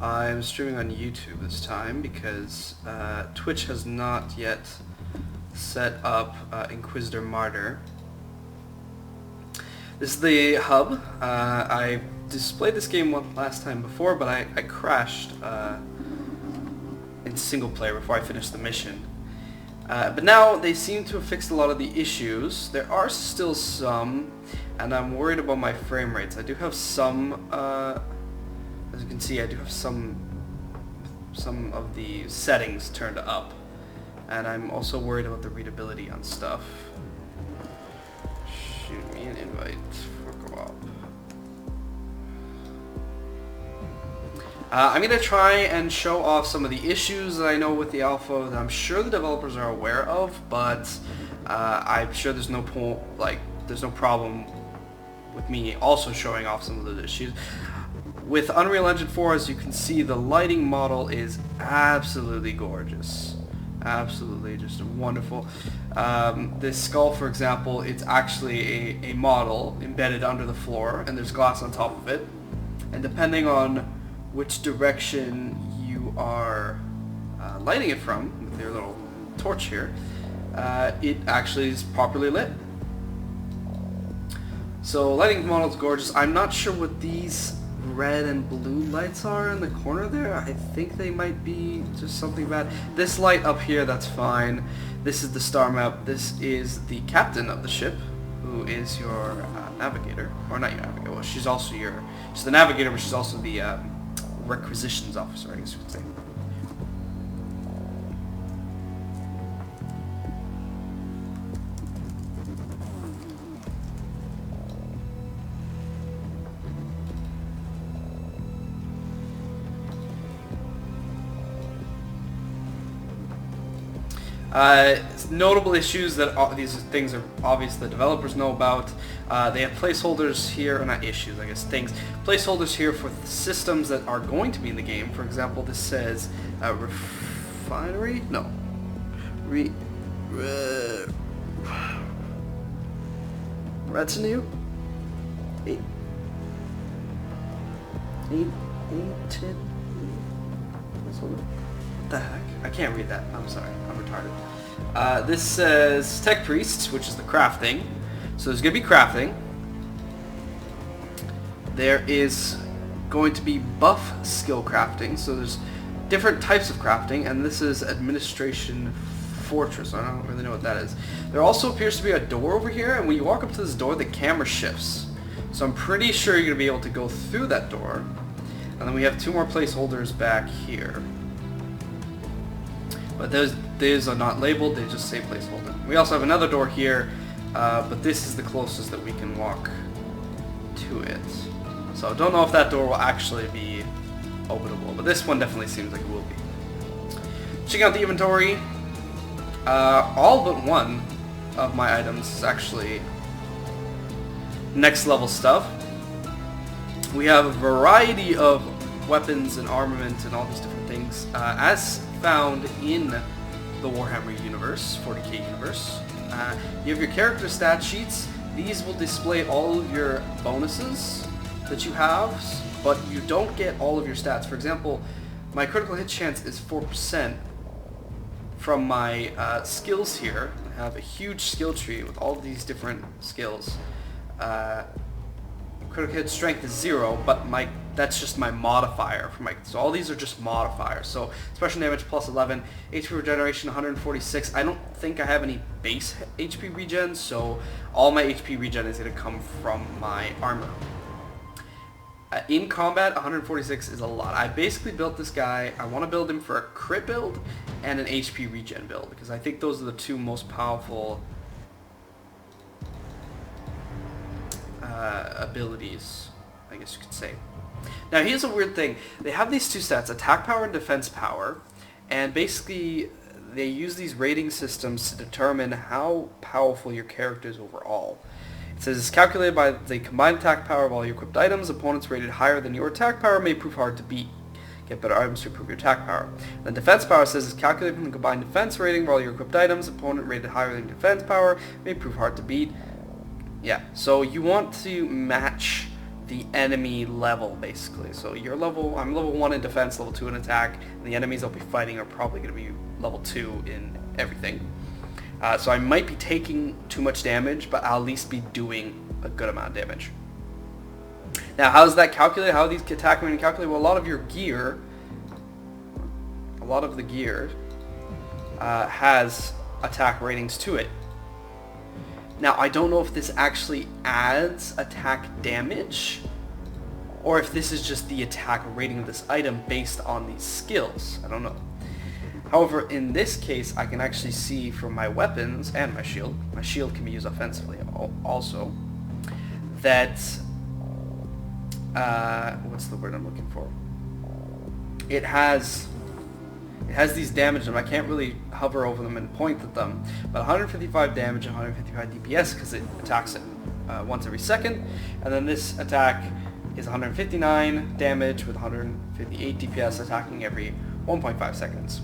I'm streaming on YouTube this time because Twitch has not yet set up Inquisitor Martyr. This is the hub. I displayed this game last time before, but I crashed in single player before I finished the mission. But now they seem to have fixed a lot of the issues. There are still some, and I'm worried about my frame rates. I do have some, as you can see, I do have some of the settings turned up, and I'm also worried about the readability on stuff. Shoot me an invite for co-op. I'm going to try and show off some of the issues that I know with the alpha that I'm sure the developers are aware of, but I'm sure there's no there's no problem with me also showing off some of those issues. With Unreal Engine 4, as you can see, the lighting model is absolutely gorgeous. Absolutely just wonderful. This skull, for example, it's actually a model embedded under the floor, and there's glass on top of it. And depending on which direction you are lighting it from, with your little torch here, it actually is properly lit. So lighting the model is gorgeous. I'm not sure what these red and blue lights are in the corner there. I think they might be just something bad. This light up here, that's fine. This is the star map. This is the captain of the ship, who is your navigator. Or not your navigator, well, she's the navigator, but she's also the requisitions officer, I guess you could say. Notable issues that these things are obvious the developers know about. They have placeholders here, or not issues, I guess, things. Placeholders here for systems that are going to be in the game. For example, this says refinery? No. Retinue? What the heck? I can't read that. I'm sorry. I'm retarded. This says Tech Priests, which is the crafting. So there's going to be crafting. There is going to be buff skill crafting. So there's different types of crafting, and this is Administration Fortress. I don't really know what that is. There also appears to be a door over here, and when you walk up to this door, the camera shifts. So I'm pretty sure you're going to be able to go through that door. And then we have two more placeholders back here. But those are not labeled, they just say placeholder. We also have another door here, but this is the closest that we can walk to it. So I don't know if that door will actually be openable, but this one definitely seems like it will be. Checking out the inventory, all but one of my items is actually next level stuff. We have a variety of weapons and armament and all these different things, as found in the Warhammer universe, 40k universe. You have your character stat sheets. These will display all of your bonuses that you have, but you don't get all of your stats. For example, my critical hit chance is 4% from my skills here. I have a huge skill tree with all of these different skills. Critical hit strength is 0, but that's just my modifier for so all these are just modifiers. So special damage plus 11, HP regeneration 146. I don't think I have any base HP regen, so all my HP regen is going to come from my armor. In combat, 146 is a lot. I basically built this guy. I want to build him for a crit build and an HP regen build, because I think those are the two most powerful abilities, I guess you could say. Now here's a weird thing. They have these two stats, attack power and defense power, and basically they use these rating systems to determine how powerful your character is overall. It says it's calculated by the combined attack power of all your equipped items. Opponents rated higher than your attack power may prove hard to beat. Get better items to improve your attack power. Then defense power says it's calculated from the combined defense rating of all your equipped items. Opponent rated higher than defense power may prove hard to beat. Yeah, so you want to match the enemy level, basically. So your level, I'm level 1 in defense, level 2 in attack, and the enemies I'll be fighting are probably going to be level 2 in everything. So I might be taking too much damage, but I'll at least be doing a good amount of damage. Now, how is that calculated? How are these attack rating calculated? Well, a lot of your gear, a lot of the gear has attack ratings to it. Now, I don't know if this actually adds attack damage, or if this is just the attack rating of this item based on these skills. I don't know. However, in this case, I can actually see from my weapons and my shield can be used offensively also, that, what's the word I'm looking for? It has these damage, and I can't really hover over them and point at them, but 155 damage and 155 DPS because it attacks it once every second, and then this attack is 159 damage with 158 DPS attacking every 1.5 seconds.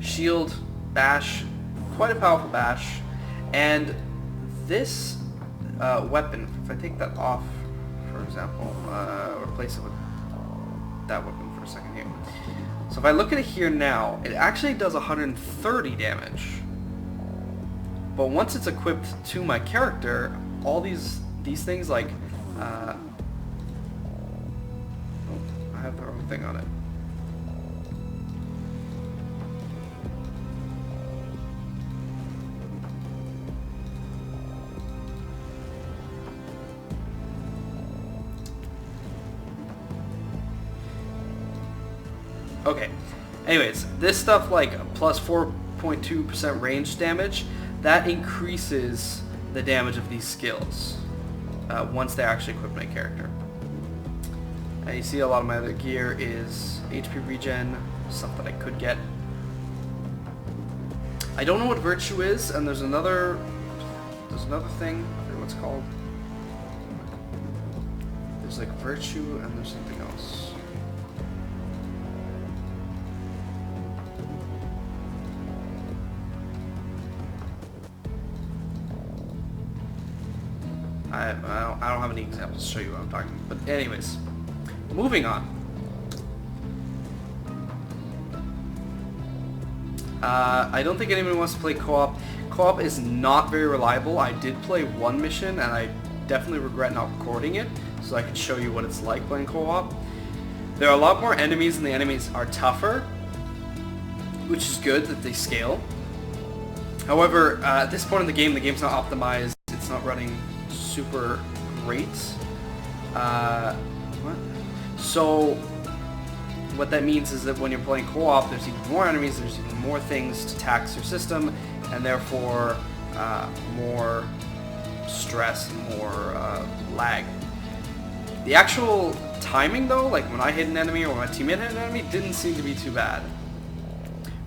Shield, bash, quite a powerful bash, and this weapon, if I take that off, for example, replace it with that weapon for a second here. So if I look at it here now, it actually does 130 damage. But once it's equipped to my character, all these things like, oh, I have the wrong thing on it. Okay, anyways, this stuff like plus 4.2% range damage, that increases the damage of these skills once they actually equip my character. And you see a lot of my other gear is HP regen, stuff that I could get. I don't know what virtue is, and there's another thing, I forget what it's called. There's like virtue and there's something else. I don't have any examples to show you what I'm talking about. But anyways, moving on. I don't think anybody wants to play co-op. Co-op is not very reliable. I did play one mission, and I definitely regret not recording it, so I can show you what it's like playing co-op. There are a lot more enemies, and the enemies are tougher, which is good that they scale. However, at this point in the game's not optimized. It's not running super great. So what that means is that when you're playing co-op, there's even more enemies, there's even more things to tax your system, and therefore more stress and more lag. The actual timing though, like when I hit an enemy or when my teammate hit an enemy, didn't seem to be too bad.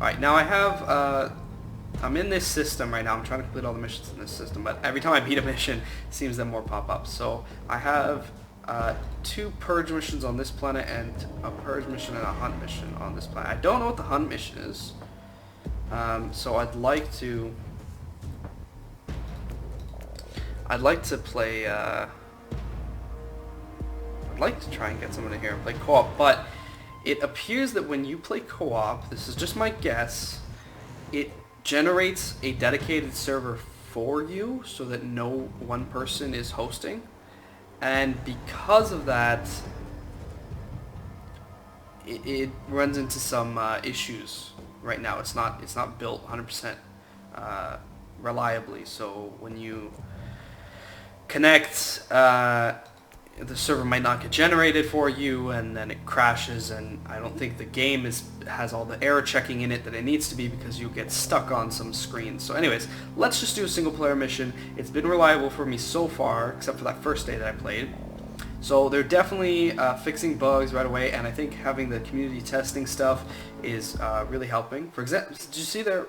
Alright, now I have I'm in this system right now. I'm trying to complete all the missions in this system, but every time I beat a mission, it seems that more pop up. So I have 2 purge missions on this planet and a purge mission and a hunt mission on this planet. I don't know what the hunt mission is, so I'd like to play. I'd like to try and get someone in here and play co-op, but it appears that when you play co-op, this is just my guess, it generates a dedicated server for you so that no one person is hosting, and because of that it runs into some issues right now. It's not built 100% reliably, so when you connect, the server might not get generated for you, and then it crashes, and I don't think the game has all the error checking in it that it needs to be, because you get stuck on some screens. So anyways, let's just do a single player mission. It's been reliable for me so far, except for that first day that I played. So they're definitely fixing bugs right away, and I think having the community testing stuff is really helping. For example, did you see there?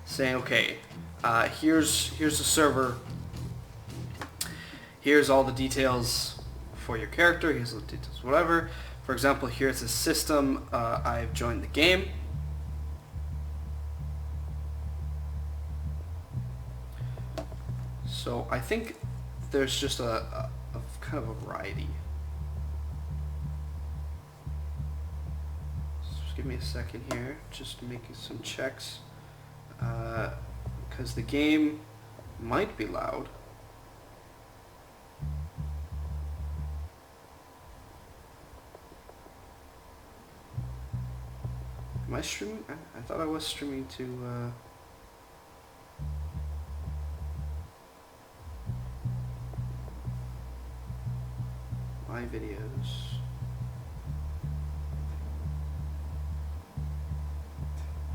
Saying, okay, here's the server, here's all the details for your character, here's the details, whatever. For example, here's a system, I've joined the game. So I think there's just a kind of a variety. So just give me a second here, just making some checks, because the game might be loud. Am I streaming? I thought I was streaming to my videos.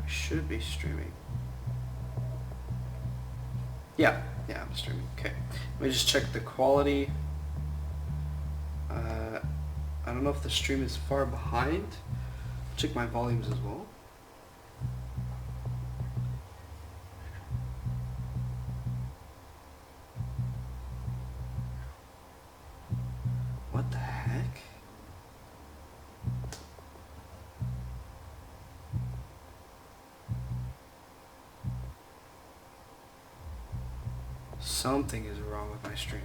I should be streaming. Yeah, I'm streaming. Okay. Let me just check the quality. I don't know if the stream is far behind. Check my volumes as well. What the heck? Something is wrong with my stream.